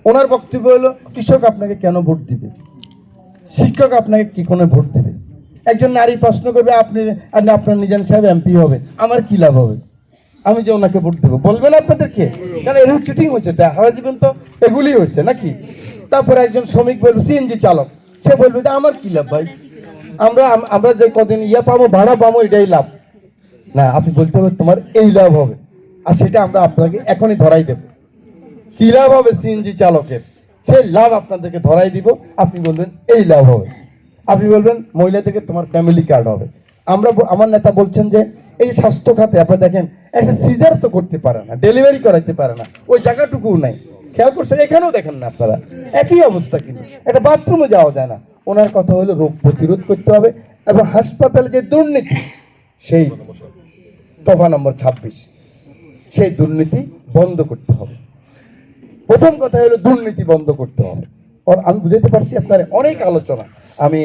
ওনার বক্তব্য হলো কৃষক আপনাকে কেন ভোট দিবে, শিক্ষক আপনাকে কি কোনো ভোট দেবে, একজন নারী প্রশ্ন করবে আপনি আপনার নিজাম সাহেব এমপি হবে, আমার কি লাভ হবে, আমি যে ওনাকে ভোট দেবো, বলবেন আপনাদেরকে? কারণ এরকম চিটিং হয়েছে, সারা জীবন তো এগুলি হয়েছে নাকি। তারপরে একজন শ্রমিক বলবে, সিএনজি চালক, সে বলবে যে আমার কি লাভ ভাই, আমরা আমরা যে কদিন পাবো, ভাড়া পাবো, এটাই লাভ না। আপনি বলতে হবে তোমার এই লাভ হবে, আর সেটা আমরা আপনাকে এখনই ধরাই দেব। কি লাভ হবে সিএনজি চালকের, সেই লাভ আপনাদেরকে ধরাই দিব। আপনি বলবেন এই লাভ হবে, আপনি বলবেন মহিলা থেকে তোমার ফ্যামিলি কার্ড হবে। আমার নেতা বলছেন যে এই স্বাস্থ্য খাতে আপনারা দেখেন, একটা সিজার তো করতে পারে না, ডেলিভারি করাইতে পারে না, ওই জায়গাটুকুও নাই। খেয়াল করছেন, এখানেও দেখেন না আপনারা একই অবস্থা, কিন্তু একটা বাথরুমে যাওয়া যায় না। ওনার কথা হলো রোগ প্রতিরোধ করতে হবে, এবং হাসপাতালে যে দুর্নীতি, সেই দফা নম্বর 26, সেই দুর্নীতি বন্ধ করতে হবে। প্রথম কথা হলো দুর্নীতি বন্ধ করতে হবে। আমি বুঝাইতে পারছি আপনার, অনেক আলোচনা আমি